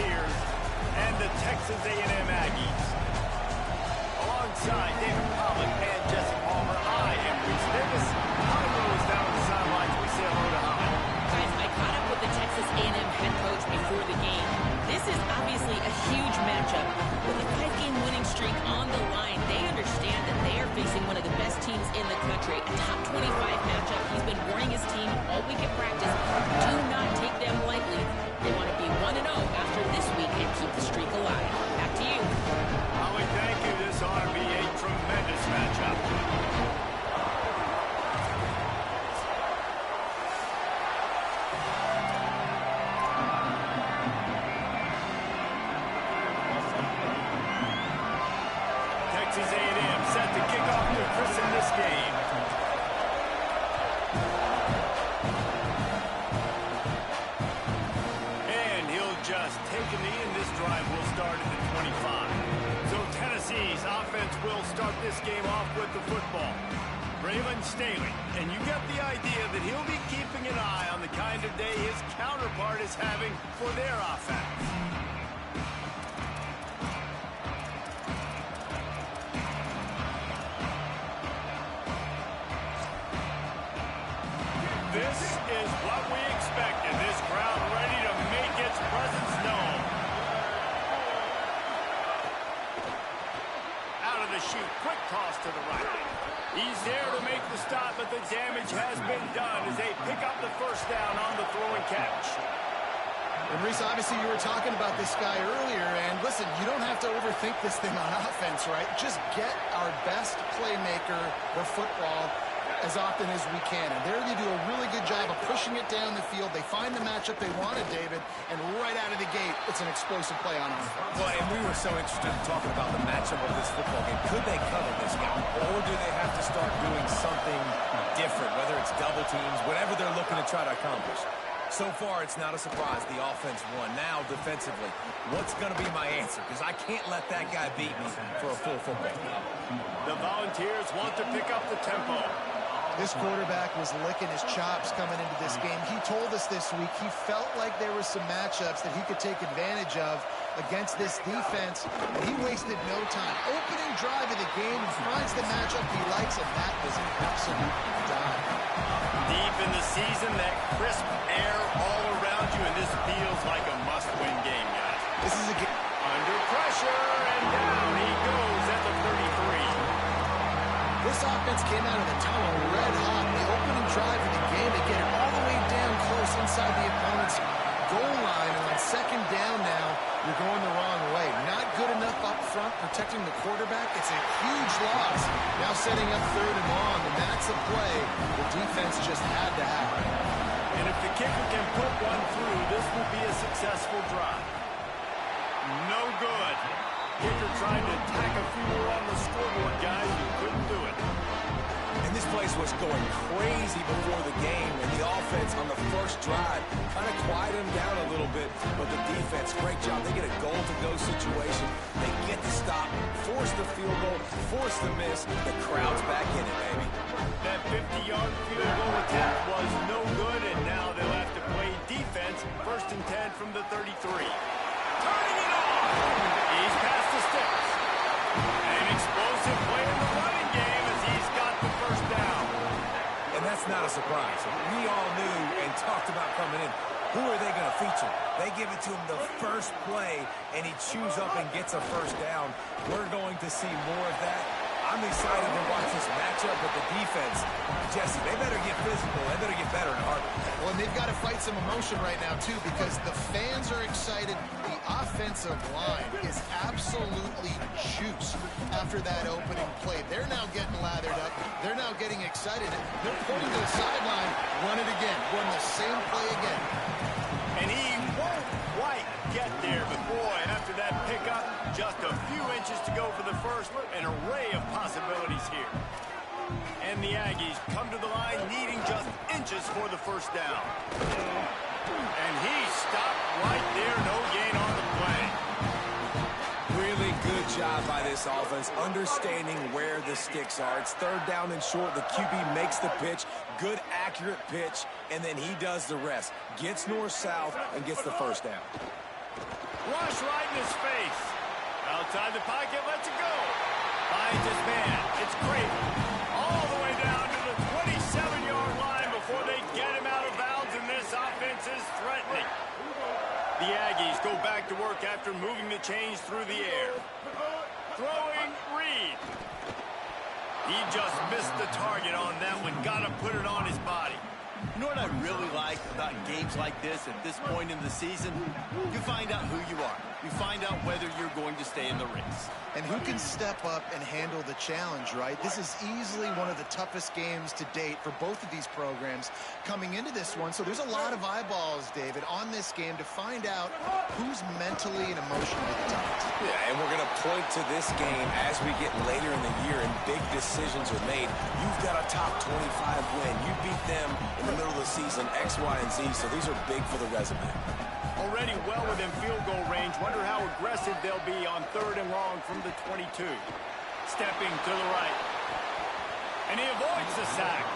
Volunteers and the Texas A&M Aggies. Alongside David Pollock and Jesse Palmer, I am Reese Davis. Holly Rose down the sidelines. We say hello to Holly. Guys, I caught up with the Texas A&M head coach before the game. This is obviously a huge matchup. With a 5-game winning streak on the line, they understand that they are facing one of the best teams in the country. A top 25 matchup. He's been warning his team all week at practice. Do not take them lightly. They want to be 1-0 after this week and keep the streak alive. Back to you. Holly, thank you. This ought to be a tremendous matchup. Texas A&M set to kick off to christen this game. And he'll just take a knee, and this drive will start at the 25. So Tennessee's offense will start this game off with the football. Braylon Staley, and you get the idea that he'll be keeping an eye on the kind of day his counterpart is having for their offense. This is what we expected. This crowd ready to make its presence known. Out of the chute, quick toss to the right. He's there to make the stop, but the damage has been done as they pick up the first down on the throw and catch. And Reese, obviously you were talking about this guy earlier, and listen, you don't have to overthink this thing on offense, right? Just get our best playmaker the football as often as we can. And there they do a really good job of pushing it down the field. They find the matchup they wanted, David, and right out of the gate, it's an explosive play on offense. Well, and we were so interested in talking about the matchup of this football game. Could they cover this guy? Or do they have to start doing something different, whether it's double teams, whatever they're looking to try to accomplish? So far, it's not a surprise. The offense won. Now, defensively, what's going to be my answer? Because I can't let that guy beat me for a full football game. The Volunteers want to pick up the tempo. This quarterback was licking his chops coming into this game. He told us this week he felt like there were some matchups that he could take advantage of against this defense, and he wasted no time. Opening drive of the game, he finds the matchup he likes, and that was an absolute dive. Deep in the season, that crisp air all around you, and this feels like a must-win game, guys. This is a game under pressure, and down he goes at the 33. This offense came out of the tunnel red hot. The opening drive of the game, they get it all the way down close inside the opponent's goal line. And on second down now, you're going the wrong way. Not good enough up front protecting the quarterback. It's a huge loss. Now setting up third and long, and that's a play the defense just had to have. And if the kicker can put one through, this will be a successful drive. No good. Kicker tried to tack a few more on the scoreboard, guys. You couldn't do it. And this place was going crazy before the game, and the offense on the first drive kind of quieted them down a little bit, but the defense, great job. They get a goal-to-go situation. They get the stop, force the field goal, force the miss. The crowd's back in it, baby. That 50-yard field goal attempt was no good, and now they'll have to play defense. First and 10 from the 33. Turning it on! He's past the sticks. An explosive play in the running game as he's got the first down. And that's not a surprise. We all knew and talked about coming in. Who are they going to feature? They give it to him the first play, and he chews up and gets a first down. We're going to see more of that. I'm excited to watch this matchup with the defense. Jesse, they better get physical. They better get better in a heartbeat. Well, and they've got to fight some emotion right now, too, because the fans are excited. The offensive line is absolutely juiced after that opening play. They're now getting lathered up. They're now getting excited. They're pointing to the sideline. Run it again. Run the same play again. And he won't quite get there, but boy, after that pickup, just a few inches to go for the first. An array of possibilities here. And the Aggies come to the line needing just inches for the first down. And he stopped right there. No gain on the play. Really good job by this offense, understanding where the sticks are. It's third down and short. The QB makes the pitch. Good, accurate pitch. And then he does the rest. Gets north-south and gets the first down. Rush right in his face. Outside the pocket, lets it go. Finds his man. It's Craven. All the way down to the 27-yard line before they get him out of bounds, and this offense is threatening. The Aggies go back to work after moving the chains through the air. Throwing Reed. He just missed the target on that one. Got to put it on his body. You know what I really like about games like this at this point in the season? You find out who you are. You find out whether you're going to stay in the race. And who can step up and handle the challenge, right? This is easily one of the toughest games to date for both of these programs coming into this one. So there's a lot of eyeballs, David, on this game to find out who's mentally and emotionally the toughest. Yeah, and we're going to point to this game as we get later in the year and big decisions are made. You've got a top 25 win. You beat them in the middle of the season, X, Y, and Z, so these are big for the resume. Already well within field goal range. Wonder how aggressive they'll be on 3rd and long from the 22. Stepping to the right. And he avoids the sack.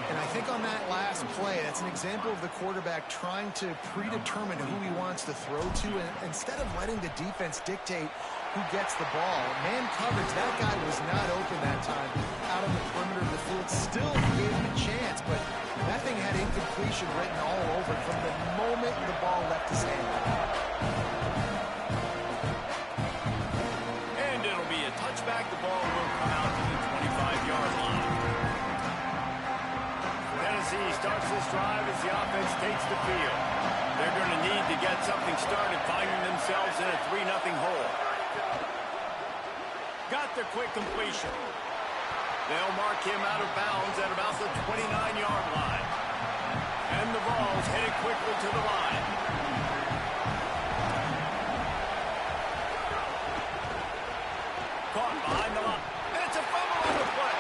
And I think on that last play, that's an example of the quarterback trying to predetermine who he wants to throw to, and instead of letting the defense dictate who gets the ball. Man coverage, that guy was not open that time out on the perimeter of the field. Still gave him a chance, but that thing had incompletion written all over it from the moment the ball left his hand. And it'll be a touchback. The ball will come out to the 25-yard line. Tennessee starts this drive as the offense takes the field. They're going to need to get something started, finding themselves in a 3-0 hole. Got the quick completion. They'll mark him out of bounds at about the 29-yard line. And the ball's headed quickly to the line. Caught behind the line. It's a fumble on the play.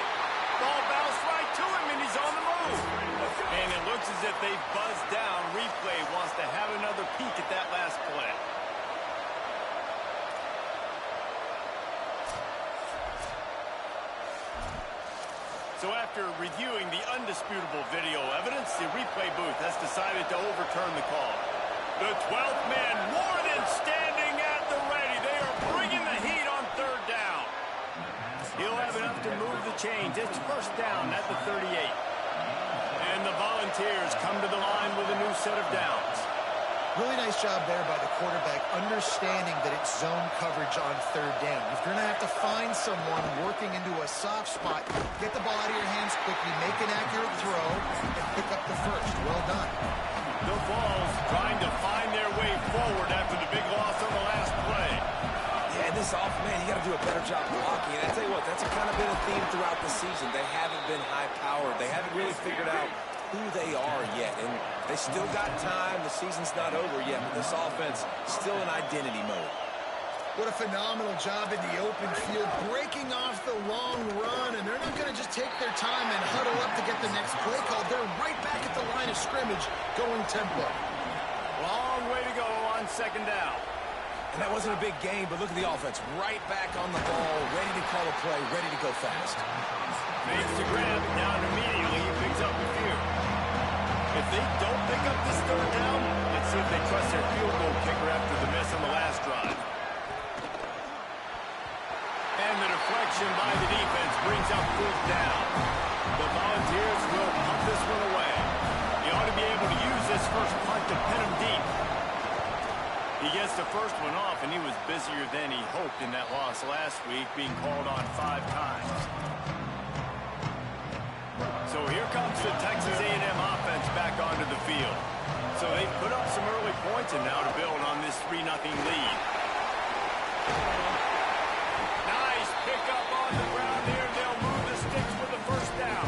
Ball bounced right to him, and he's on the move. And it looks as if they buzzed down. Replay wants to have another peek at that last play. So after reviewing the undisputable video evidence, the replay booth has decided to overturn the call. The 12th man, Warden, standing at the ready. They are bringing the heat on 3rd down. He'll have enough to move the chains. It's 1st down at the 38. And the Volunteers come to the line with a new set of downs. Really nice job there by the quarterback, understanding that it's zone coverage on 3rd down. You're going to have to find someone working into a soft spot, get the ball out of your hands quickly, make an accurate throw, and pick up the first. Well done. The Vols trying to find their way forward after the big loss on the last play. Yeah, and this off, man, you got to do a better job blocking. And I tell you what, that's kind of been a theme throughout the season. They haven't been high-powered. They haven't really figured out who they are yet, and they still got time. The season's not over yet, but this offense still in identity mode. What a phenomenal job in the open field, breaking off the long run, and they're not going to just take their time and huddle up to get the next play call. They're right back at the line of scrimmage, going tempo. Long way to go on 2nd down. And that wasn't a big game, but look at the offense. Right back on the ball, ready to call a play, ready to go fast. Makes the grab, down immediately. He picks up the few. If they don't pick up this 3rd down, let's see if they trust their field goal kicker after the miss on the last drive. And the deflection by the defense brings up 4th down. The Volunteers will punt this one away. He ought to be able to use this first punt to pin him deep. He gets the first one off, and he was busier than he hoped in that loss last week, being called on 5 times. So here comes the Texas A&M offense back onto the field. So they've put up some early points, and now to build on this 3-0 lead. Nice pickup on the ground here. They'll move the sticks for the 1st down.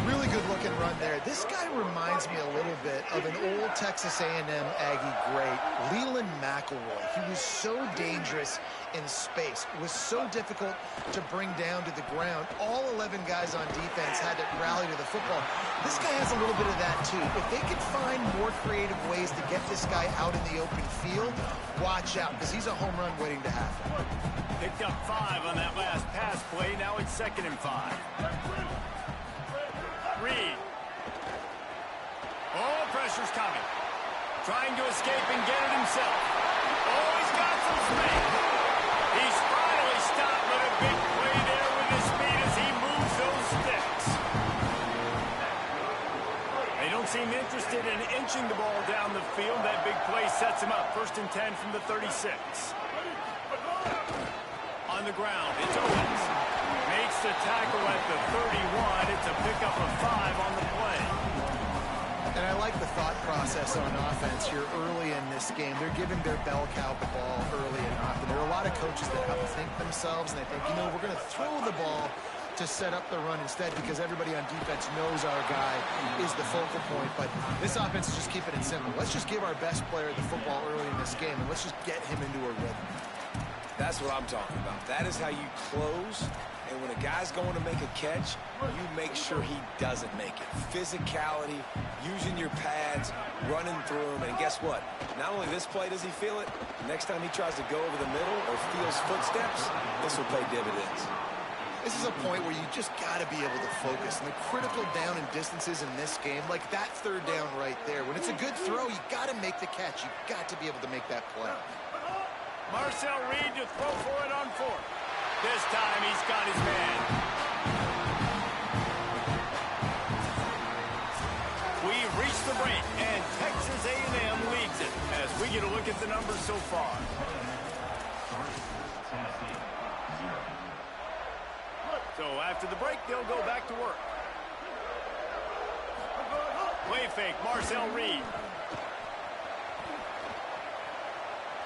Really good looking run there. This guy reminds me a little bit of an old Texas A&M Aggie great, Leland McElroy. He was so dangerous in space. It was so difficult to bring down to the ground. All 11 guys on defense had to rally to the football. This guy has a little bit of that too. If they could find more creative ways to get this guy out in the open field, watch out, because he's a home run waiting to happen. Picked up 5 on that last pass play. Now it's 2nd and 5. Reed. Oh, pressure's coming. Trying to escape and get it himself. whistles make. He's finally stopped with a big play there with his speed as he moves those sticks. They don't seem interested in inching the ball down the field. That big play sets him up. 1st and 10 from the 36. On the ground, it's Owens. Makes the tackle at the 31. It's a pickup of 5 on the play. And I like the thought process on offense here early in this game. They're giving their bell cow the ball early and often. There are a lot of coaches that outthink themselves, and they think, you know, we're going to throw the ball to set up the run instead because everybody on defense knows our guy is the focal point. But this offense is just keeping it simple. Let's just give our best player the football early in this game, and let's just get him into a rhythm. That's what I'm talking about. That is how you close. And when a guy's going to make a catch, you make sure he doesn't make it. Physicality, using your pads, running through him. And guess what? Not only this play does he feel it, next time he tries to go over the middle or feels footsteps, this will pay dividends. This is a point where you just got to be able to focus. And the critical down and distances in this game, like that 3rd down right there, when it's a good throw, you got to make the catch. You got to be able to make that play. Marcel Reed to throw for it on 4th. This time he's got his man. We reach the break, and Texas A&M leads it as we get a look at the numbers so far. So after the break, they'll go back to work. Play fake, Marcel Reed.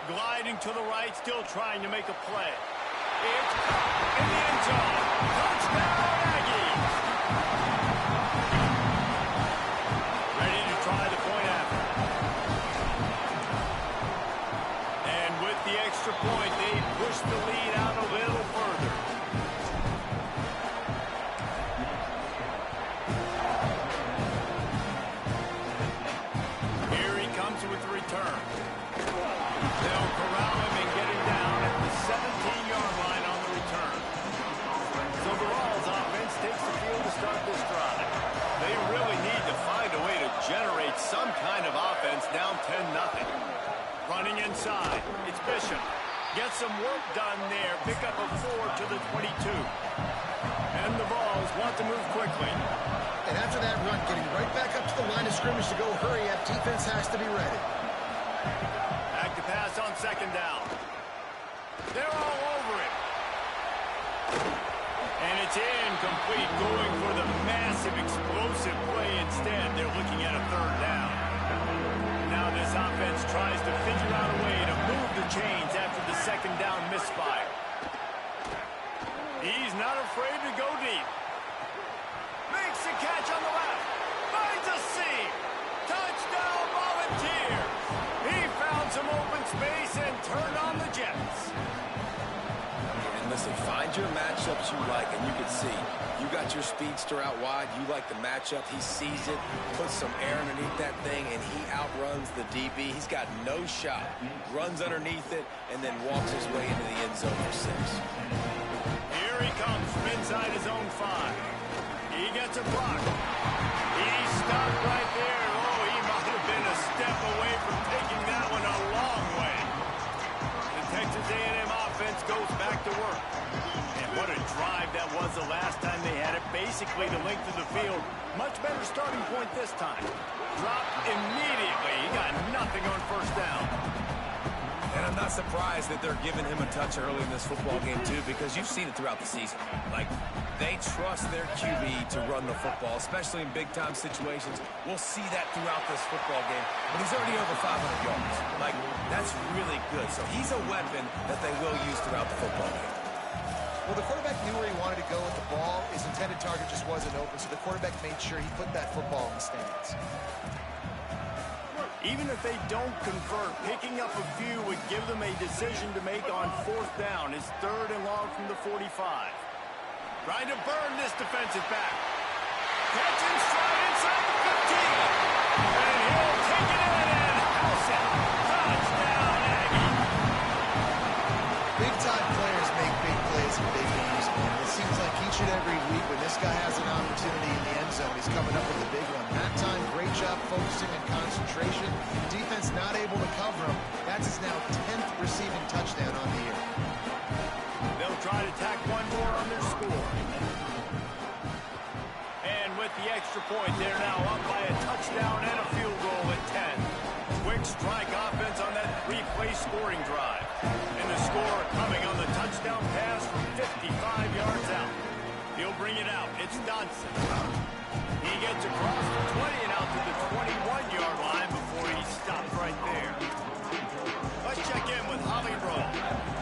Gliding to the right, still trying to make a play. It's in the end zone. Touchdown, Aggies. Ready to try the point after. And with the extra point, they push the lead out a little further. Here he comes with the return. They'll corral him and get him down at the 17-yard line on the return. So the Rawls offense takes the field to start this drive. They really need to find a way to generate some kind of offense down 10-0. Running inside, it's Bishop. Gets some work done there. Pick up a 4 to the 22. And the Vols want to move quickly. And after that run, getting right back up to the line of scrimmage to go hurry up, defense has to be ready. Back to pass on 2nd down. They're all over it. And it's incomplete, going for the massive explosive play instead. They're looking at a 3rd down. Now this offense tries to figure out a way to move the chains after the 2nd down misfire. He's not afraid to go deep. Makes the catch on the left. Finds a seam. Touchdown, Volunteers. He found some open space and turned on the Jets. And listen, find your matchups you like, and you can see you got your speedster out wide. You like the matchup. He sees it, puts some air underneath that thing, and he outruns the DB. He's got no shot. Runs underneath it, and then walks his way into the end zone for 6. Here he comes from inside his own 5. He gets a block. He stopped right there. Oh, he might have been a step away from taking that one a long way. The Texas A&M offense goes back to work. And what a drive that was the last time they had it. Basically the length of the field. Much better starting point this time. Dropped immediately. He got nothing on 1st down. And I'm not surprised that they're giving him a touch early in this football game, too, because you've seen it throughout the season. Like, they trust their QB to run the football, especially in big-time situations. We'll see that throughout this football game. But he's already over 500 yards. Like, that's really good. So he's a weapon that they will use throughout the football game. Well, the quarterback knew where he wanted to go with the ball. His intended target just wasn't open, so the quarterback made sure he put that football in the stands. Even if they don't convert, picking up a few would give them a decision to make on 4th down. It's 3rd and long from the 45. Trying to burn this defensive back. Catch and stride inside the 15. And he'll take it in and house it. Touchdown, Aggie. Big-time players make big plays in big games. It seems like each and every week when this guy has an opportunity in the end zone, he's coming up with a big one. That time, great job focusing and concentration. Defense not able to cover him. That That's his now 10th receiving touchdown on the year. They'll try to tack one more on their score. And with the extra point, they're now up by a touchdown and a field goal at 10. Quick strike offense on that three-play scoring drive. And the score coming on the touchdown pass from 55 yards out. He'll bring it out. It's Dodson. He gets across the 20 and out to the 21-yard line before he stopped right there. Let's check in with Holly Rowe.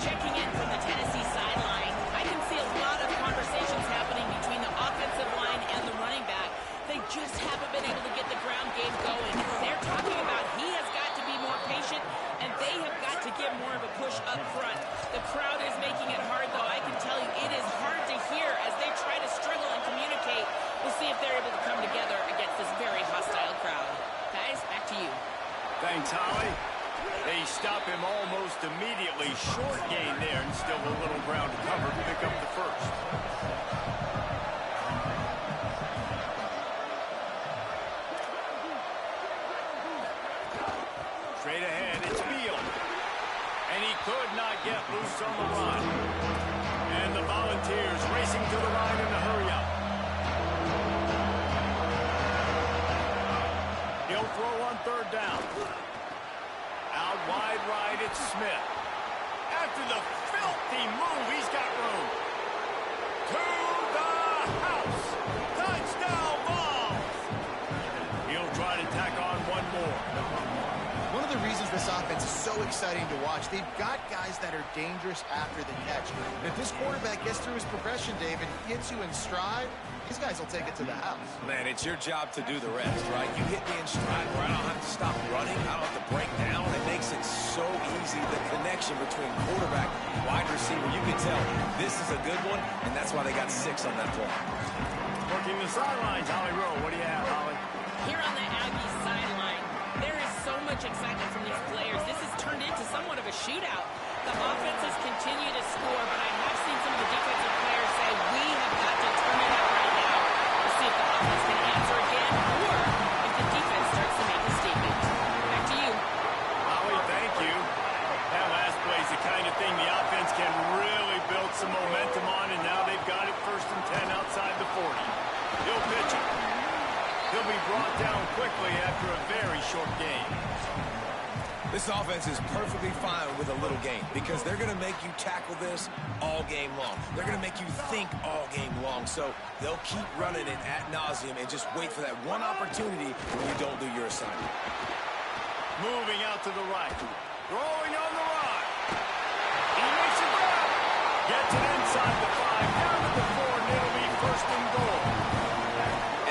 Checking in from the Tennessee sideline, I can see a lot of conversations happening between the offensive line and the running back. They just haven't been able to get the ground game going. They're talking about he has got to be more patient, and they have got to get more of a push up front. The crowd is making it hard, though. I can tell you it is hard to hear as they try to struggle and communicate. We'll see if they're able to come together against this very hostile crowd. Guys, back to you. Thanks, Holly. They stop him almost immediately. Short gain there and still a little ground to cover to pick up the first. Straight ahead, it's Beal. And he could not get loose on the run. And the Volunteers racing to the line in a hurry up. He'll throw on third down. Out wide right, it's Smith. After the filthy move, he's got room. To the house. Touchdown, Vols. He'll try to tack on one more. One of the reasons this offense is so exciting to watch, they've got guys that are dangerous after the catch. And if this quarterback gets through his progression, David, gets you in stride, these guys will take it to the house. Man, it's your job to do the rest, right? You hit me in stride where I don't have to stop running. I don't have to break down. It makes it so easy, the connection between quarterback and wide receiver. You can tell this is a good one, and that's why they got 6 on that play. Working the sidelines, Holly Rowe. What do you have, Holly? Here on the Aggies sideline, there is so much excitement from these players. This has turned into somewhat of a shootout. The offenses continue to score, but I have seen some of the defensive players say, we have got to turn it up right now. We'll see if the offense can answer again, or if the defense starts to make a statement. Back to you. Holly, thank you. That last play is the kind of thing the offense can really build some momentum on, and now they've got it 1st and 10 outside the 40. He'll pitch it. He'll be brought down quickly after a very short game. This offense is perfectly fine with a little game because they're going to make you tackle this all game long. They're going to make you think all game long. So they'll keep running it ad nauseum and just wait for that one opportunity when you don't do your assignment. Moving out to the right. Throwing on the run. He makes it grab. Gets it inside the 5, down to the 4, and it'll be 1st and goal.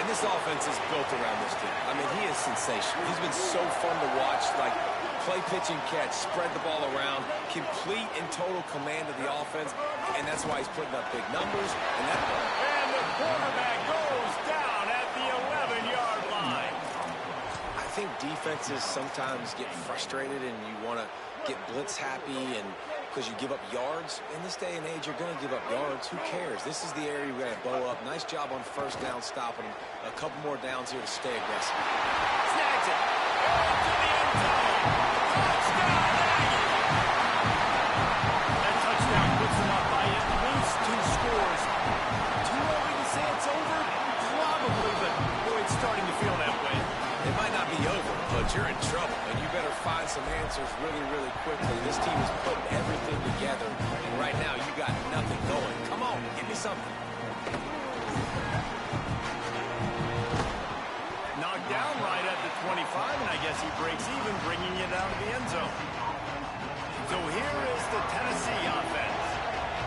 And this offense is built around this team. I mean, he is sensational. He's been so fun to watch, like play, pitch, and catch, spread the ball around, complete and total command of the offense, and that's why he's putting up big numbers. And the quarterback goes down at the 11-yard line. I think defenses sometimes get frustrated and you want to get blitz happy and because you give up yards. In this day and age, you're going to give up yards. Who cares? This is the area we're going to bow up. Nice job on 1st down stopping them. A couple more downs here to stay aggressive. Snags it. Into the end zone. Touchdown, Aggies. That touchdown puts them up by at least 2 scores. Too early to say it's over? Probably, but boy, it's starting to feel that way. It might not be over, but you're in trouble, and you better find some answers really, really quickly. This team is putting everything together, and right now you got nothing going. Come on, give me something. Knocked down right at the 25, and I guess he breaks even, bringing it out of the end zone. So here is the Tennessee offense.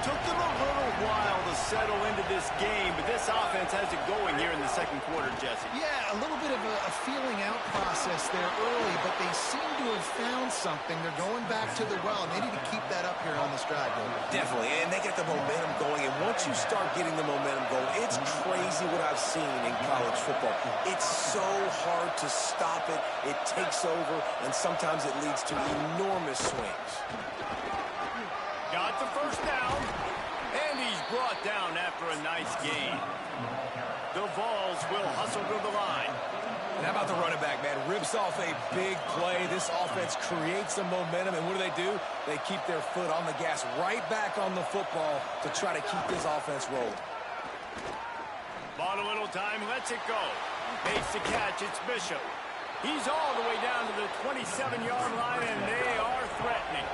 Took them a little while to settle into this game, but this offense has it going here in the 2nd quarter, Jesse. Yeah, a little bit of a feeling out process there early, but they seem to have found something. They're going back to the well, and they need to keep that up here on this drive, though. Definitely, and they get the momentum going, and once you start getting the momentum going, it's crazy what I've seen in college football. It's so hard to stop it. It takes over, and sometimes it leads to enormous swings. Got the 1st down, and he's brought down after a nice gain. The Vols will hustle to the line. And how about the running back, man? Rips off a big play. This offense creates some momentum, and what do? They keep their foot on the gas, right back on the football to try to keep this offense rolling. Bought a little time, lets it go. Makes the catch, it's Bishop. He's all the way down to the 27-yard line, and they are threatening.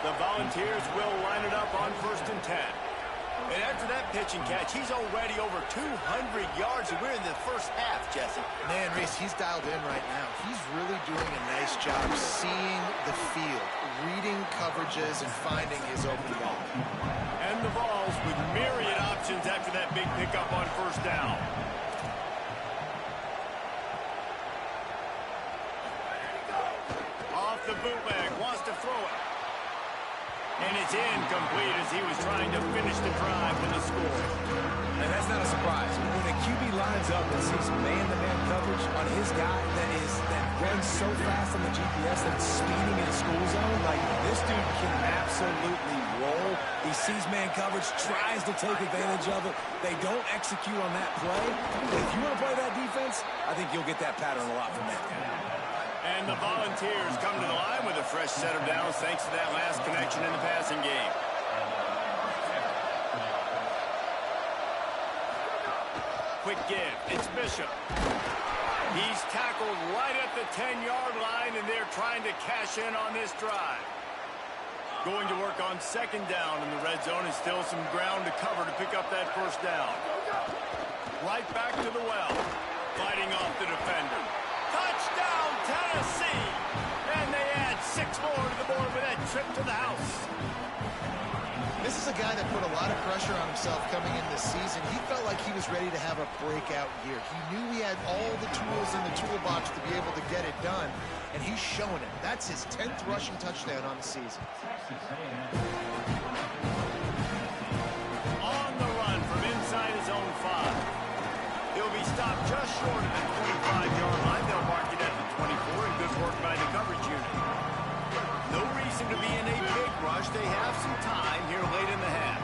The Volunteers will line it up on 1st and 10. And after that pitch and catch, he's already over 200 yards, and we're in the first half, Jesse. Man, Reese, he's dialed in right now. He's really doing a nice job seeing the field, reading coverages, and finding his open ball. And the Vols with myriad options after that big pickup on 1st down. Off the bootleg, wants to throw it. And it's incomplete as he was trying to finish the drive with a score. And that's not a surprise. When a QB lines up and sees man-to-man coverage on his guy that runs so fast on the GPS that it's speeding in the school zone, like this dude can absolutely roll. He sees man coverage, tries to take advantage of it. They don't execute on that play. But if you want to play that defense, I think you'll get that pattern a lot from that guy. And the Volunteers come to the line with a fresh set of downs thanks to that last connection in the passing game. Quick give. It's Bishop. He's tackled right at the 10-yard line, and they're trying to cash in on this drive. Going to work on 2nd down in the red zone, and still some ground to cover to pick up that 1st down. Right back to the well. Fighting off the defender. Touchdown, Tennessee! And they add 6 more to the board with that trip to the house. This is a guy that put a lot of pressure on himself coming in this season. He felt like he was ready to have a breakout year. He knew he had all the tools in the toolbox to be able to get it done, and he's showing it. That's his 10th rushing touchdown on the season. On the run from inside his own 5. He'll be stopped just short of the 25-yard line. They'll mark it at the 24, and good work by the coverage unit. No reason to be in a big rush. They have some time here late in the half.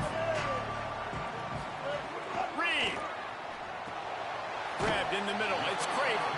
Reed. Grabbed in the middle. It's Craver.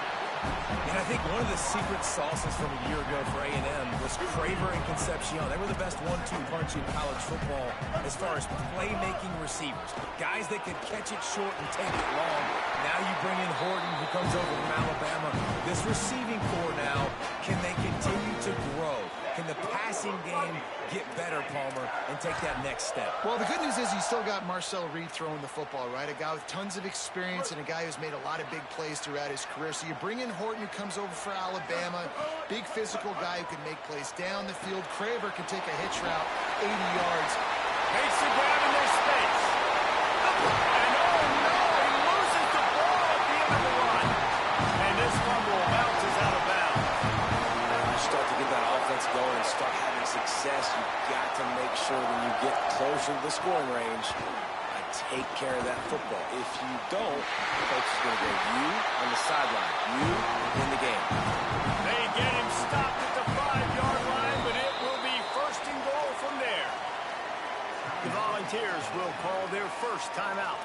And I think one of the secret sauces from a year ago for A&M was Craver and Concepcion. They were the best 1-2 punch in college football as far as playmaking receivers. Guys that could catch it short and take it long. Now you bring in Horton, who comes over from Alabama. This receiving core now, can they continue to grow? Can the passing game get better, Palmer, and take that next step? Well, the good news is you still got Marcel Reed throwing the football, right? A guy with tons of experience and a guy who's made a lot of big plays throughout his career. So you bring in Horton, who comes over for Alabama. Big physical guy who can make plays down the field. Craver can take a hitch route 80 yards. Makes the grab in their space. And oh no, he loses the ball at the end of the run. And this fumble bounces out of bounds. You start to get that offense going and start having success, you've got to make sure when you get closer to the scoring range, take care of that football. If you don't, coach is going to go, you on the sideline, you in the game. They get him stopped at the 5-yard line, but it will be 1st and goal from there. The Volunteers will call their first timeout.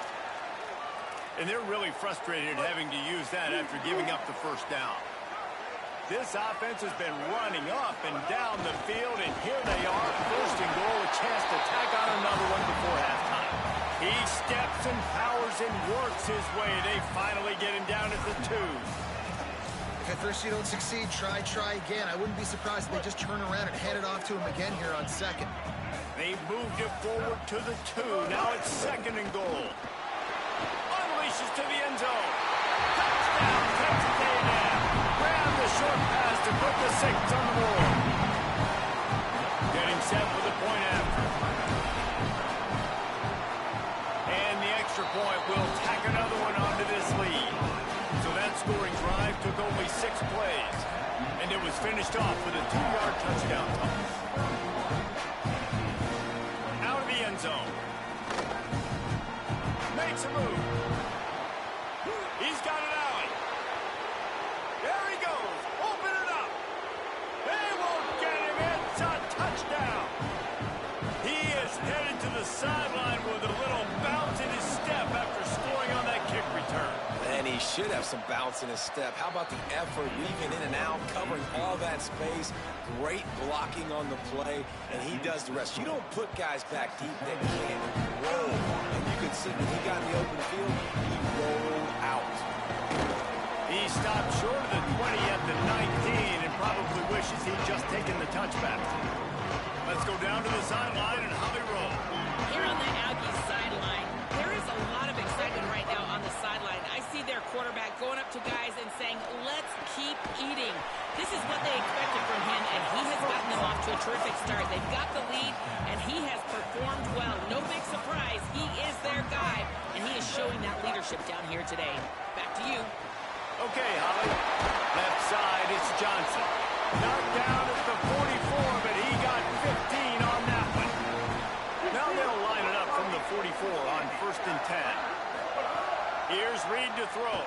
And they're really frustrated having to use that after giving up the 1st down. This offense has been running up and down the field, and here they are, 1st and goal, a chance to tack on another one before halftime. He steps and powers and works his way. They finally get him down at the 2. If at first you don't succeed, try again. I wouldn't be surprised if they just turn around and hand it off to him again here on 2nd. They moved it forward to the 2. Now it's 2nd and goal. Unleashes to the end zone. Touchdown, Texas A&M. Grab the short pass to put the 6 on the board. Getting set for the point after. And the extra point will tack another one onto this lead. So that scoring drive took only 6 plays. And it was finished off with a 2-yard touchdown toss. Out of the end zone. Makes a move. He's got an alley. There he goes. Open it up. They won't get him. It's a touchdown. He is headed to the sideline with a little bounce in his step after scoring on that kick return. And he should have some bounce in his step. How about the effort, weaving in and out, covering all that space, great blocking on the play, and he does the rest. You don't put guys back deep that can't roll. And you can see when he got in the open field, he rolled out. He stopped short of the 20 at the 19 and probably wishes he'd just taken the touchback. Let's go down to the sideline and Holly roll. Here on the Aggies sideline, there is a lot of excitement right now on the sideline. I see their quarterback going up to guys and saying, let's keep eating. This is what they expected from him, and he has gotten them off to a terrific start. They've got the lead, and he has performed well. No big surprise. He is their guy, and he is showing that leadership down here today. Back to you. Okay, Holly. Left side, it's Johnson. Knocked down at the 44, but he got 15 on that one. Now they'll line it up from the 44 on 1st and 10. Here's Reed to throw.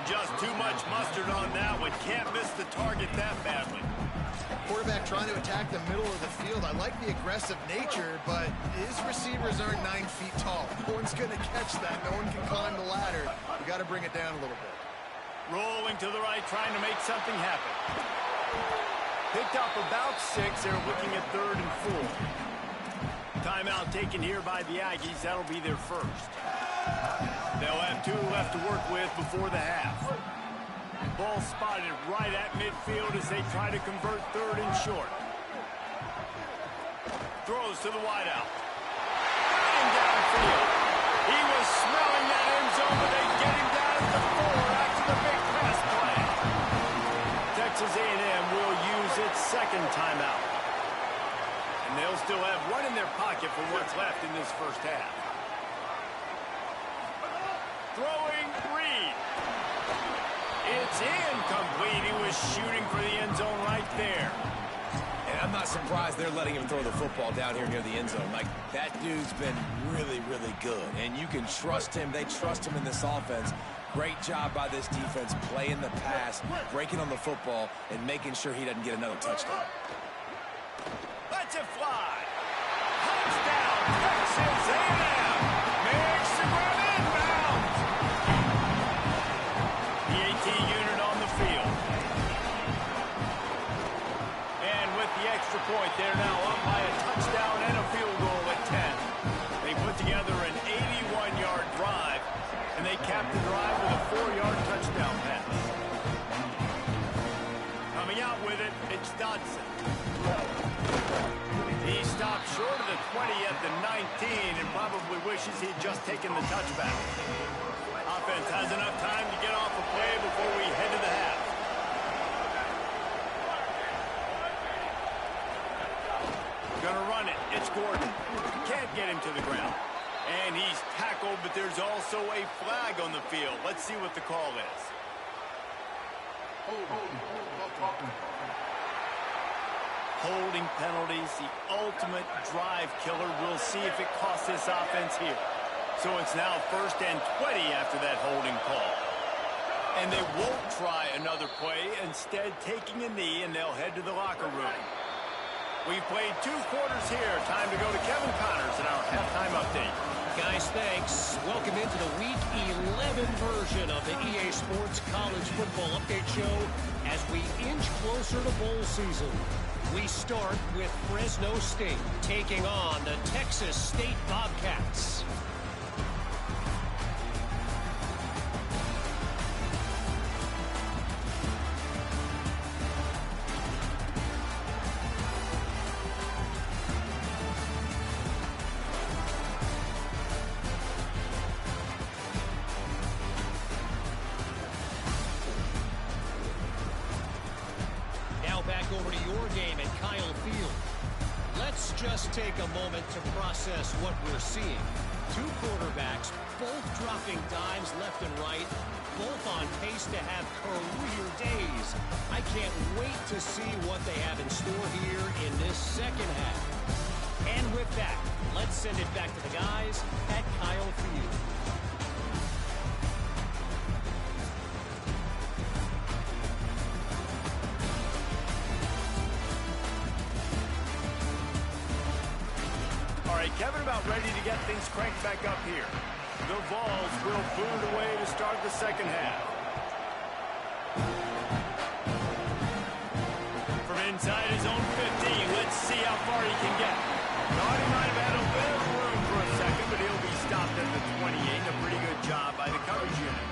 Just too much mustard on that one. Can't miss the target that badly. Quarterback trying to attack the middle of the field. I like the aggressive nature, but his receivers aren't 9 feet tall. No one's going to catch that. No one can climb the ladder. You got to bring it down a little bit. Rolling to the right, trying to make something happen. Picked up about 6. They're looking at 3rd and 4. Timeout taken here by the Aggies. That'll be their first. They'll have 2 left to work with before the half. Ball spotted right at midfield as they try to convert 3rd and short. Throws to the wideout. Got him downfield. He was smelling that end zone, but they get him down at the 4 after the big pass play. Texas A&M will use its 2nd timeout. And they'll still have 1 in their pocket for what's left in this first half. Throwing Reed. It's incomplete. He was shooting for the end zone right there. And I'm not surprised they're letting him throw the football down here near the end zone. Like, that dude's been really, really good. And you can trust him. They trust him in this offense. Great job by this defense playing the pass, breaking on the football, and making sure he doesn't get another touchdown. Let's it fly. Touchdown, Texas A&M. Makes the run inbounds. The AT unit on the field. And with the extra point, they're now up by a touchdown and a field goal at 10. They put together an 81-yard drive, and they capped the drive with a 4-yard touchdown pass. Coming out with it, it's Dodson. He stopped short of the 20 at the 19 and probably wishes he'd just taken the touchback. Offense has enough time to get off a play before we head to the half. Gonna run it. It's Gordon. Can't get him to the ground. And he's tackled, but there's also a flag on the field. Let's see what the call is. Holding penalties, the ultimate drive killer. We'll see if it costs this offense here. So it's now 1st and 20 after that holding call. And they won't try another play, instead taking a knee, and they'll head to the locker room. We've played 2 quarters here. Time to go to Kevin Connors in our halftime update. Guys, thanks. Welcome into the Week 11 version of the EA Sports College Football Update Show as we inch closer to bowl season. We start with Fresno State taking on the Texas State Bobcats. Over to your game at Kyle Field. Let's just take a moment to process what we're seeing. 2 quarterbacks, both dropping dimes left and right, both on pace to have career days. I can't wait to see what they have in store here in this second half. And with that, let's send it back to the guys at Kyle Field. Kevin about ready to get things cranked back up here. The Vols will boot away to start the second half. From inside his own 15, let's see how far he can get. Thought he might have had a little room for a second, but he'll be stopped at the 28. A pretty good job by the coverage unit.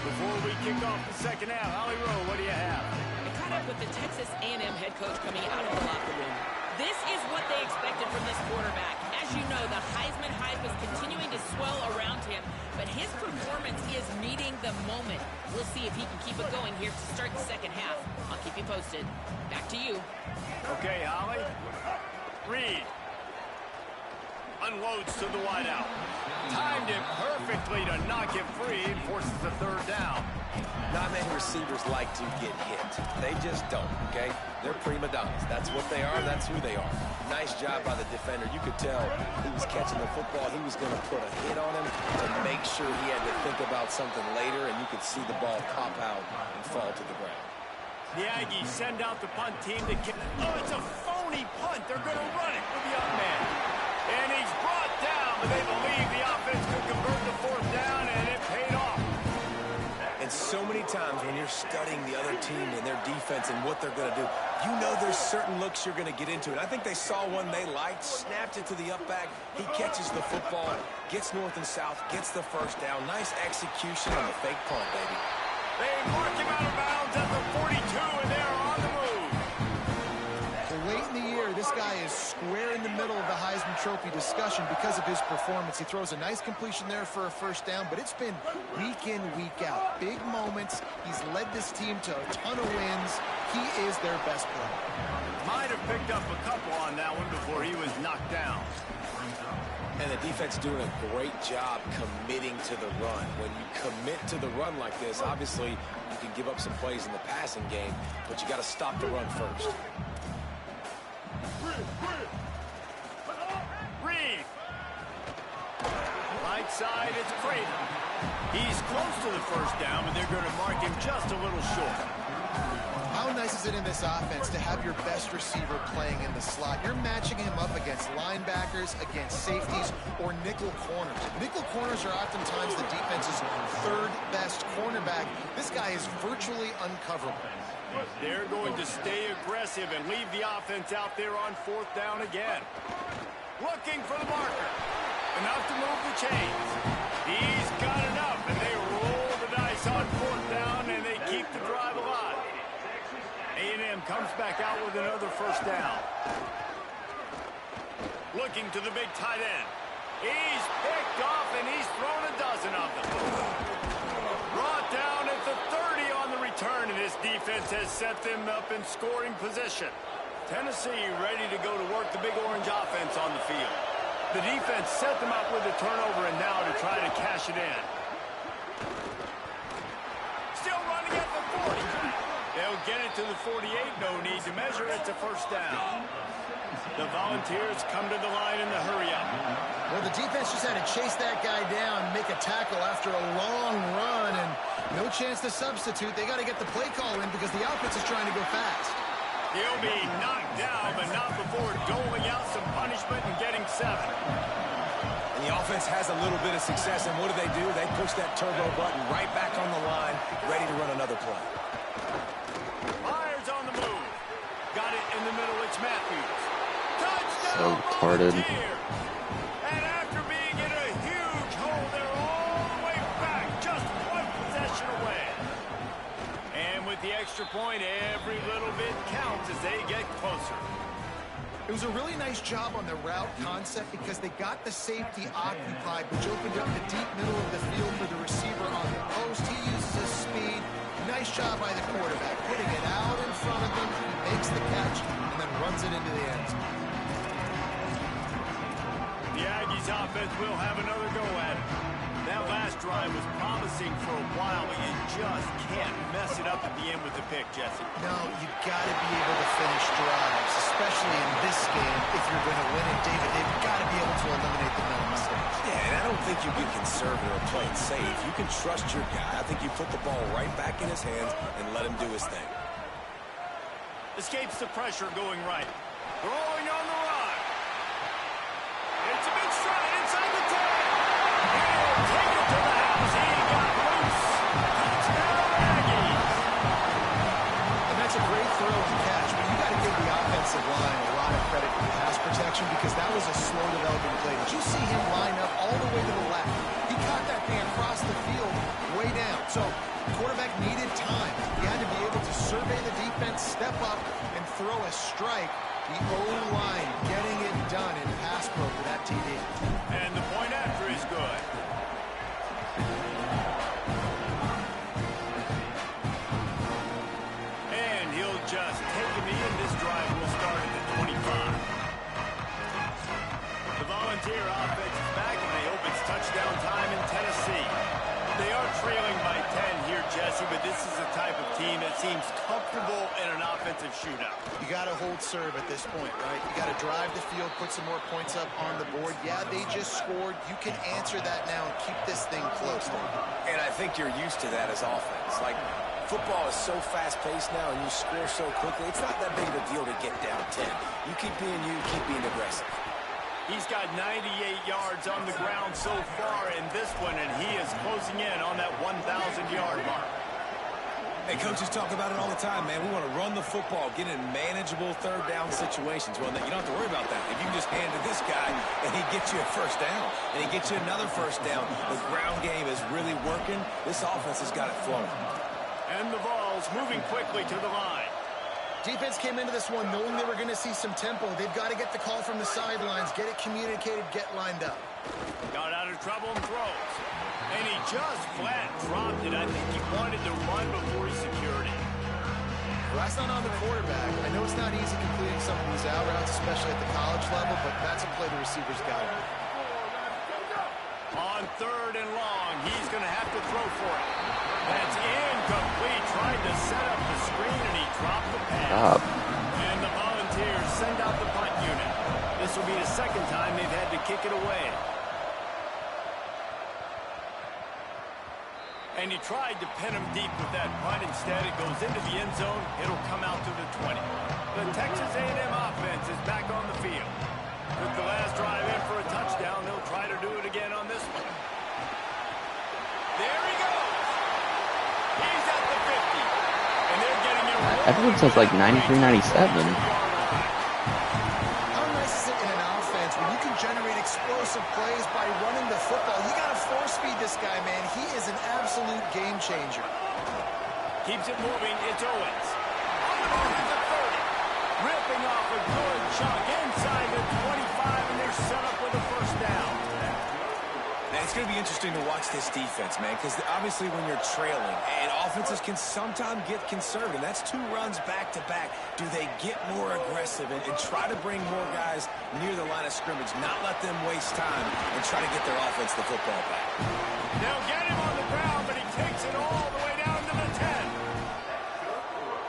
Before we kick off the second half, Holly Rowe, what do you have? I caught up with the Texas A&M head coach coming out of the locker room. This is what they expected from this quarterback. As you know, the Heisman hype is continuing to swell around him, but his performance is meeting the moment. We'll see if he can keep it going here to start the second half. I'll keep you posted. Back to you. Okay, Holly. Reed. Unloads to the wideout. Timed it perfectly to knock him free and forces the third down. Not many receivers like to get hit. They just don't, okay? They're prima donnas. That's what they are. That's who they are. Nice job by the defender. You could tell he was catching the football. He was going to put a hit on him to make sure he had to think about something later, and you could see the ball pop out and fall to the ground. The Aggies send out the punt team to kick. Oh, it's a phony punt. They're going to run it with the young man. And he's brought down, but they believe the offense could convert the fourth down, and it paid off. And so many times when you're studying the other team and their defense and what they're going to do, you know there's certain looks you're going to get into. And I think they saw one they liked, snapped it to the up back. He catches the football, gets north and south, gets the first down. Nice execution on the fake punt, baby. They mark him out of bounds at the 42, and they're on the move. So late in the year, this guy is square in the middle of the Heisman Trophy discussion because of his performance. He throws a nice completion there for a first down, but it's been week in, week out. Big moments. He's led this team to a ton of wins. He is their best player. Might have picked up a couple on that one before he was knocked down. And the defense doing a great job committing to the run. When you commit to the run like this, obviously you can give up some plays in the passing game, but you got to stop the run first. Reed. Right side, it's Craven. He's close to the first down, but they're going to mark him just a little short. How nice is it in this offense to have your best receiver playing in the slot? You're matching him up against linebackers, against safeties, or nickel corners. Nickel corners are oftentimes the defense's third best cornerback. This guy is virtually uncoverable. They're going to stay aggressive and leave the offense out there on fourth down again. Looking for the marker. Enough to move the chains. He's got enough, and they roll the dice on fourth down, and they keep the drive alive. A&M comes back out with another first down. Looking to the big tight end. He's picked off, and he's thrown a dozen of them. Brought down at the 30 on the return, and this defense has set them up in scoring position. Tennessee ready to go to work the big orange offense on the field. The defense set them up with a turnover, and now to try to cash it in. Still running at the 40. They'll get it to the 48. No need to measure. It's a first down. The Volunteers come to the line in the hurry-up. Well, the defense just had to chase that guy down, make a tackle after a long run, and no chance to substitute. They got to get the play call in because the offense is trying to go fast. He'll be knocked down, but not before doling out some punishment and getting 7. And the offense has a little bit of success, and what do? They push that turbo button right back on the line, ready to run another play. Myers on the move. Got it in the middle. It's Matthews. Touchdown! So retarded. And after being in a huge hole, they're all the way back, just one possession away. And with the extra point, every little bit counts as they get closer. It was a really nice job on the route concept because they got the safety occupied, which opened up the deep middle of the field for the receiver on the post. He uses his speed. Nice job by the quarterback, putting it out in front of him. He makes the catch and then runs it into the end zone. The Aggies offense will have another go at it. That last drive was promising for a while, but you just can't mess it up at the end with the pick, Jesse. No, you got to be able to finish drives, especially in this game if you're going to win it, David. They've got to be able to eliminate the mental mistakes. Yeah, and I don't think you get conservative or play it safe. You can trust your guy. I think you put the ball right back in his hands and let him do his thing. Escapes the pressure going right. Throwing on the run. It's a big stride inside the 10. offensive line a lot of credit for pass protection because that was a slow developing play. Did you see him line up all the way to the left? He caught that thing across the field way down. So the quarterback needed time. He had to be able to survey the defense, step up, and throw a strike. The O-line getting it done in pass pro for that TD. And the point after is good. And he'll just take a knee, and this drive will start at the 25. The Volunteer offense is back, and they hope it's touchdown time in Tennessee. They are trailing by 10 here, Jesse, but this is the type of team that seems comfortable in an offensive shootout. You got to hold serve at this point, right? You got to drive the field, put some more points up on the board. Yeah, they just scored. You can answer that now and keep this thing close. And I think you're used to that as offense. Like, football is so fast-paced now, and you score so quickly, it's not that big of a deal to get down 10. You keep being you, keep being aggressive. He's got 98 yards on the ground so far in this one, and he is closing in on that 1,000-yard mark. Hey, coaches talk about it all the time, man. We want to run the football, get in manageable third down situations. Well, you don't have to worry about that. If you can just hand to this guy, and he gets you a first down, and he gets you another first down, the ground game is really working. This offense has got it flowing. And the Vols moving quickly to the line. Defense came into this one knowing they were going to see some tempo. They've got to get the call from the sidelines, get it communicated, get lined up. Got out of trouble and throws. And he just flat dropped it. I think he wanted to run before he secured it. Well, that's not on the quarterback. I know it's not easy completing some of these out routes, especially at the college level, but that's a play the receiver's got to make. On third and long, he's going to have to throw for it. That's incomplete. Tried to set up the screen, and he dropped the pass. And the Volunteers send out the punt unit. This will be the second time they've had to kick it away. And he tried to pin him deep with that punt. Instead, it goes into the end zone. It'll come out to the 20. The Texas A&M offense is back on the field. Took the last drive in for a touchdown. They'll try to do it again on this one. There he goes. He's at the 50. And they're getting it. Everyone says like 93, 97. How nice is it in an offense when you can generate explosive plays by running the football? You got to force feed this guy, man. He is an absolute game changer. Keeps it moving. It's Owens. On the move at the 30. Ripping off a good chunk inside the 25, and they're set up with a first down. Now, it's going to be interesting to watch this defense, man, because obviously when you're trailing, and offenses can sometimes get conservative. That's 2 runs back-to-back. Do they get more aggressive and try to bring more guys near the line of scrimmage, not let them waste time, and try to get their offense the football back? They'll get him on the ground, but he takes it all the way down to the 10.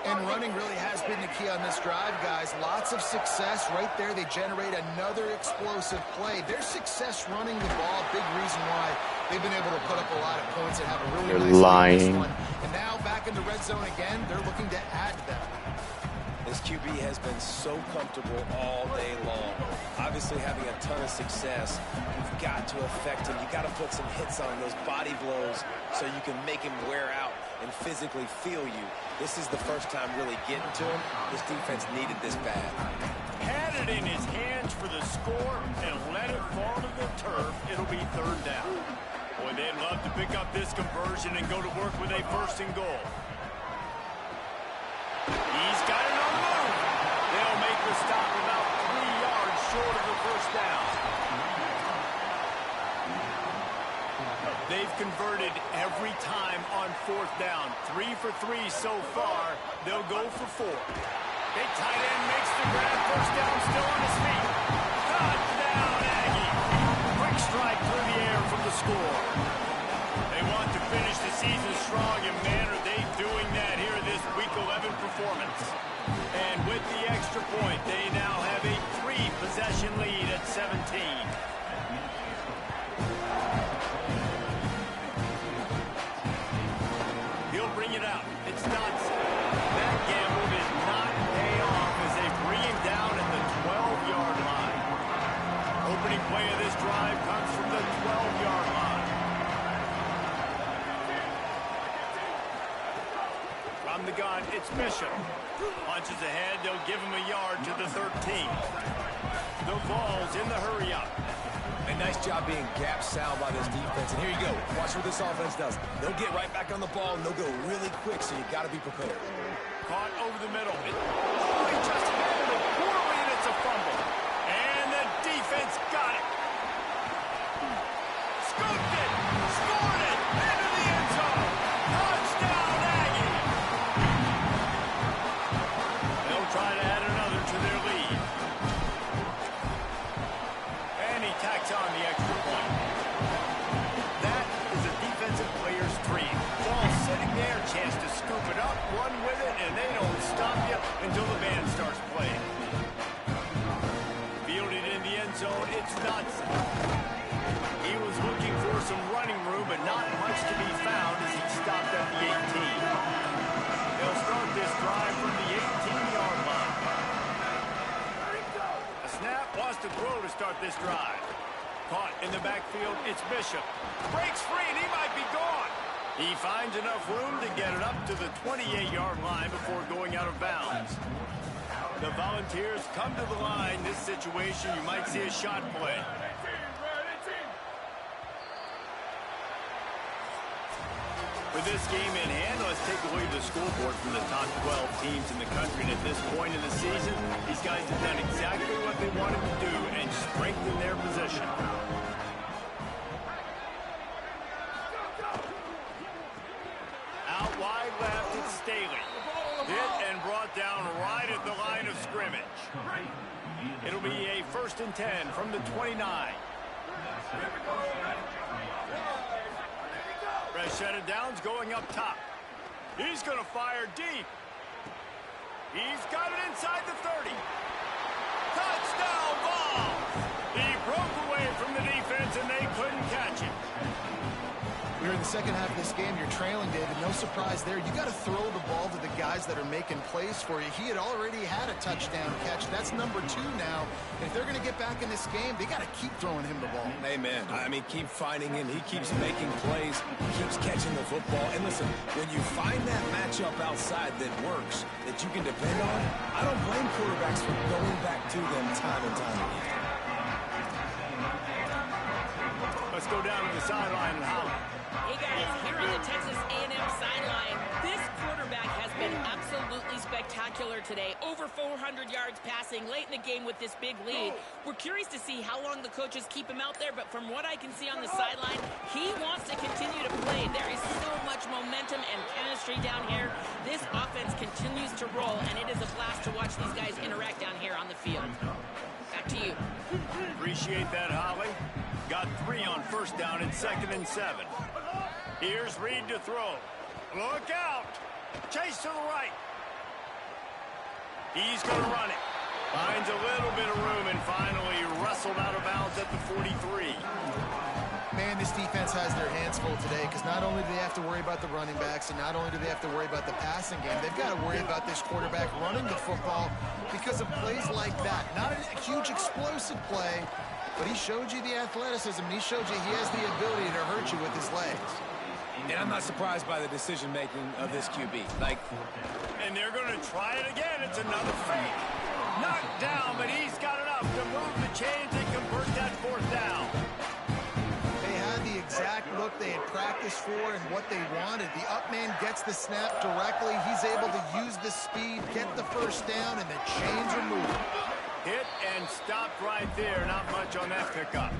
And running really has been the key on this drive, guys. Lots of success right there. They generate another explosive play. Their success running the ball, big reason why they've been able to put up a lot of points and have a really nice lead in this one. And now back in the red zone again, they're looking to add to that. This QB has been so comfortable all day long. Obviously having a ton of success, you've got to affect him. You've got to put some hits on those body blows so you can make him wear out and physically feel you. This is the first time really getting to him. This defense needed this bad. Had it in his hands for the score and let it fall to the turf. It'll be third down. Boy, they'd love to pick up this conversion and go to work with a first and goal. He's got it on the move. They'll make the stop about 3 yards short of the first down. They've converted every time on fourth down. 3 for 3 so far. They'll go for 4. Big tight end makes the grab. First down, still on his feet. Touchdown, Aggie. Quick strike through the air from the score. They want to finish the season strong, and man, are they doing that here this Week 11 performance. And with the extra point, they now have a 3-possession lead at 17. He'll bring it out. It's Dodson. That gamble did not pay off as they bring him down at the 12-yard line. Opening play of this drive comes from the 12-yard line. From the gun, it's Bishop. On Launches ahead. They'll give him a yard to the 13. The ball's in the hurry-up. A nice job being gap sound by this defense. And here you go. Watch what this offense does. They'll get right back on the ball, and they'll go really quick, so you got to be prepared. Caught over the middle. Oh, he just handled it poorly, and it's a fumble. And the defense got it. Scooped it. Scored it. Into the end zone. Touchdown, Aggie. They'll try to add another to their lead. And he tacks on the extra point. That is a defensive player's dream. Ball sitting there, chance to scoop it up, run with it, and they don't stop you until the band starts playing. Fielded in the end zone, it's Dodson. He was looking for some running room, but not much to be found as he stopped at the 18. They'll start this drive from the 18-yard line. A snap, wants to throw to start this drive. Caught in the backfield, it's Bishop. Breaks free, and he might be gone. He finds enough room to get it up to the 28-yard line before going out of bounds. The Volunteers come to the line. This situation, you might see a shot play. With this game in hand, let's take a look at the scoreboard from the top 12 teams in the country. And at this point in the season, these guys have done exactly what they wanted to do and strengthen their position. Out wide left, it's Staley. Hit and brought down right at the line of scrimmage. It'll be a 1st and 10 from the 29. Rashida Downs going up top. He's going to fire deep. He's got it inside the 30. Touchdown ball. He broke away from the defense and they couldn't catch him. We're in the second half of this game. You're trailing, David. No surprise there. You got to throw the ball to the guys that are making plays for you. He had already had a touchdown catch. That's number 2 now. If they're going to get back in this game, they got to keep throwing him the ball. Amen. I mean, keep finding him. He keeps making plays. He keeps catching the football. And listen, when you find that matchup outside that works, that you can depend on, I don't blame quarterbacks for going back to them time and time again. Let's go down to the sideline and holler. Hey guys, here on the Texas A&M sideline, this quarterback has been absolutely spectacular today. Over 400 yards passing late in the game with this big lead. We're curious to see how long the coaches keep him out there, but from what I can see on the sideline, he wants to continue to play. There is so much momentum and chemistry down here. This offense continues to roll, and it is a blast to watch these guys interact down here on the field. Back to you. Appreciate that, Holly. Got 3 on 1st down and 2nd and 7. Here's Reed to throw. Look out. Chase to the right. He's going to run it. Finds a little bit of room and finally wrestled out of bounds at the 43. Man, this defense has their hands full today because not only do they have to worry about the running backs and not only do they have to worry about the passing game, they've got to worry about this quarterback running the football because of plays like that. Not a huge explosive play, but he showed you the athleticism. He showed you he has the ability to hurt you with his legs. And I'm not surprised by the decision-making of this QB. And they're going to try it again. It's another fake. Knocked down, but he's got enough to move the chains and convert that 4th down. They had the exact look they had practiced for and what they wanted. The up man gets the snap directly. He's able to use the speed, get the 1st down, and the chains are moving. Hit and stopped right there. Not much on that pickup.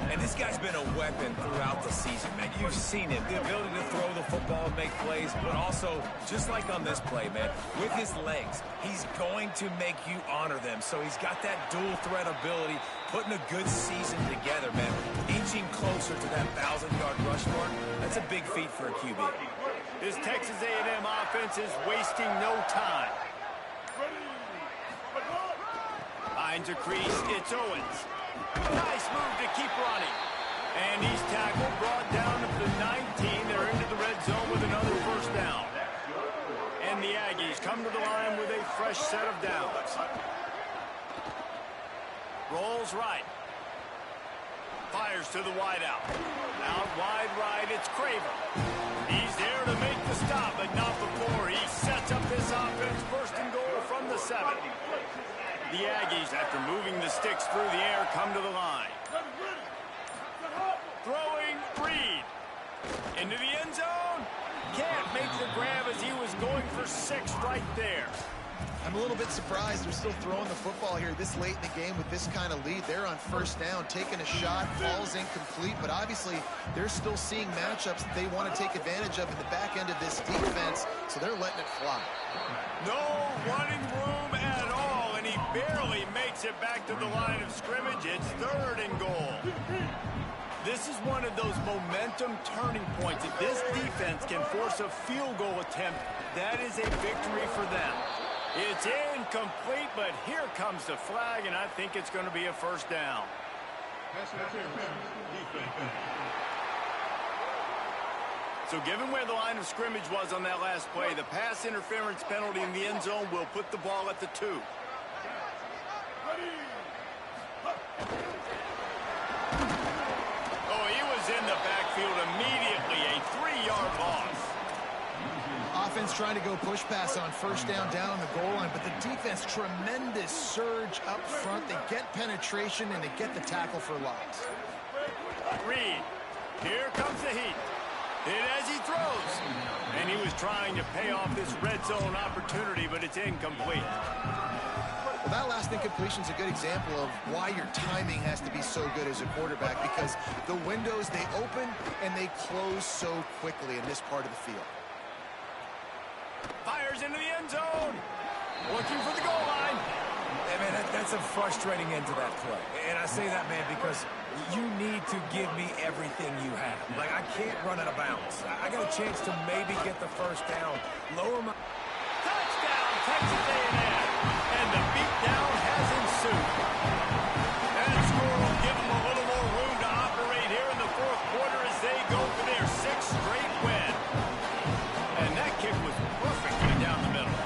And this guy's been a weapon throughout the season, man. You've seen it. The ability to throw the football and make plays, but also, just like on this play, man, with his legs, he's going to make you honor them. So he's got that dual threat ability, putting a good season together, man. Inching closer to that 1,000-yard rush mark, that's a big feat for a QB. This Texas A&M offense is wasting no time. Finds a crease. It's Owens. Nice move to keep running. And he's tackled, brought down at the 19. They're into the red zone with another 1st down. And the Aggies come to the line with a fresh set of downs. Rolls right. Fires to the wideout. Out wide right, it's Craver. He's there to make the stop, but not before. He sets up this offense 1st and goal 7. The Aggies, after moving the sticks through the air, come to the line. Throwing Reed. Into the end zone. Can't make the grab as he was going for 6 right there. I'm a little bit surprised they're still throwing the football here this late in the game with this kind of lead. They're on first down, taking a shot, falls incomplete, but obviously they're still seeing matchups that they want to take advantage of in the back end of this defense, so they're letting it fly. No running room at all, and he barely makes it back to the line of scrimmage. It's 3rd and goal. This is one of those momentum turning points. If this defense can force a field goal attempt, that is a victory for them. It's incomplete, but here comes the flag, and I think it's going to be a first down. So given where the line of scrimmage was on that last play, the pass interference penalty in the end zone will put the ball at the 2. Oh, he was in the backfield immediately, a 3-yard loss. Offense trying to go push pass on first down on the goal line, but the defense, tremendous surge up front. They get penetration, and they get the tackle for loss. Reed, here comes the heat. Hit as he throws. And he was trying to pay off this red zone opportunity, but it's incomplete. Well, that last incompletion is a good example of why your timing has to be so good as a quarterback, because the windows, they open and they close so quickly in this part of the field. Fires into the end zone. Looking for the goal line. Hey, man, that's a frustrating end to that play. And I say that, man, because you need to give me everything you have. Like, I can't run out of bounds. I got a chance to maybe get the first down. Lower my... Touchdown, Texas A&M. And the beatdown has ensued. That score will give them a little more room to operate here in the 4th quarter as they go for their 6th straight win. And that kick was perfectly down the middle.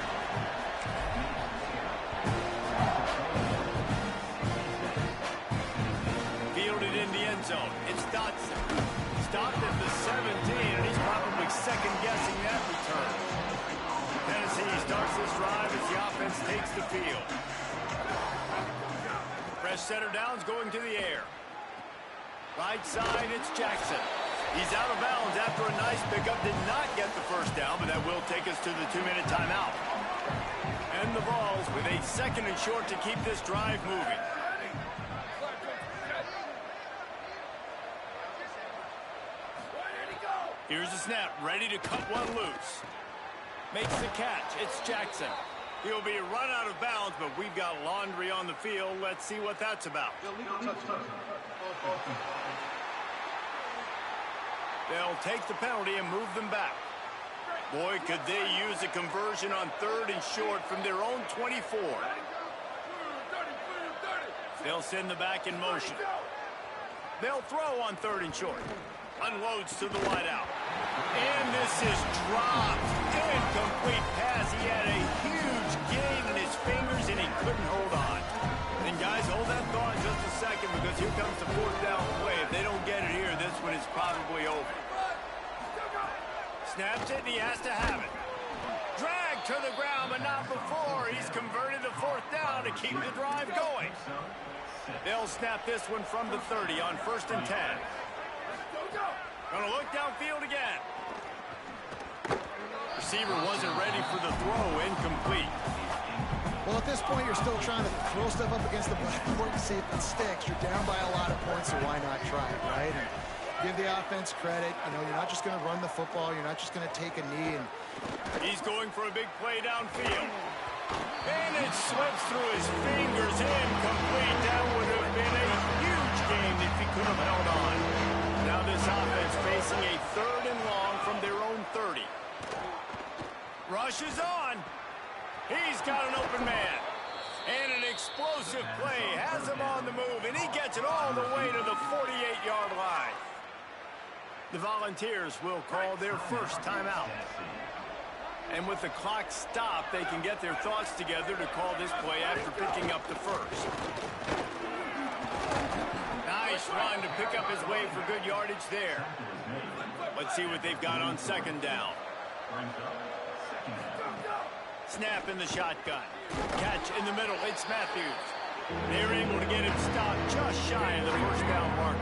Fielded in the end zone. It's Dotson. Stopped at the 17, and he's probably second-guessing that return. Tennessee starts this drive as the offense takes the field. Fresh center downs going to the air. Right side, it's Jackson. He's out of bounds after a nice pickup. Did not get the first down, but that will take us to the 2-minute timeout. And the balls with a 2nd and short to keep this drive moving. Here's the snap, ready to cut one loose. Makes the catch. It's Jackson. He'll be run out of bounds, but we've got laundry on the field. Let's see what that's about. They'll take the penalty and move them back. Boy, could they use a conversion on 3rd and short from their own 24. They'll send the back in motion. They'll throw on 3rd and short. Unloads to the wideout. And this is dropped. Incomplete pass. He had a huge gain in his fingers, and he couldn't hold on. And guys, hold that thought just a second, because here comes the 4th down play. If they don't get it here, this one is probably over. Snaps it, and he has to have it. Dragged to the ground, but not before. He's converted the 4th down to keep the drive going. They'll snap this one from the 30 on 1st and 10. Gonna look downfield again. Receiver wasn't ready for the throw. Incomplete. Well, at this point, you're still trying to throw stuff up against the blackboard to see if it sticks. You're down by a lot of points, so why not try it, right? And give the offense credit. You know, you're not just going to run the football. You're not just going to take a knee. And he's going for a big play downfield. And it slips through his fingers. Incomplete. That would have been a huge gain if he could have held on. Now this offense facing a 3rd and long from their own 30. Rushes on. He's got an open man. And an explosive play. Has him on the move, and he gets it all the way to the 48-yard line. The Volunteers will call their first timeout. And with the clock stopped, they can get their thoughts together to call this play after picking up the first. Nice run to pick up his way for good yardage there. Let's see what they've got on 2nd down. Snap in the shotgun. Catch in the middle. It's Matthews. They're able to get him stopped just shy of the first down marker.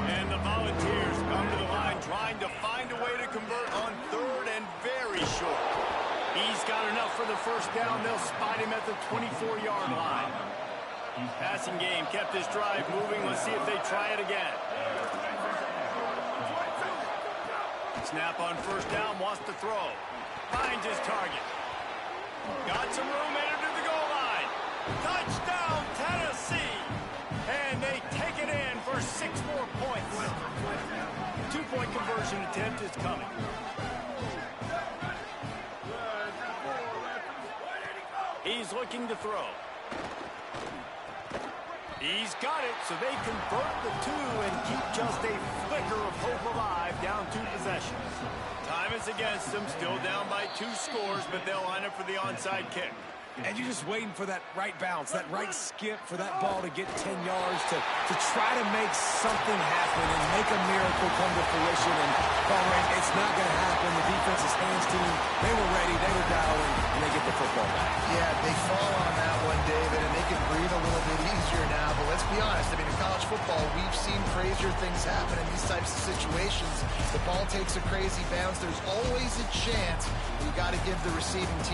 And the Volunteers come to the line trying to find a way to convert on third and very short. He's got enough for the first down. They'll spot him at the 24-yard line. Passing game kept this drive moving. Let's see if they try it again. Snap on first down, wants to throw. Finds his target. Got some room, entered to the goal line. Touchdown, Tennessee. And they take it in for 6 more points. 2-point conversion attempt is coming. He's looking to throw. He's got it, so they convert the 2 and keep just a flicker of hope alive, down 2 possessions. Time is against them, still down by 2 scores, but they'll line up for the onside kick. And you're just waiting for that right bounce, that right skip for that ball to get 10 yards to try to make something happen and make a miracle come to fruition. And it's not going to happen. The defense's hands team, they were ready, they were dialing, and they get the football back. Yeah, they fall on that one, David, and they can breathe a little bit easier now. But let's be honest, I mean, in college football, we've seen crazier things happen in these types of situations. The ball takes a crazy bounce. There's always a chance. You got to give the receiving team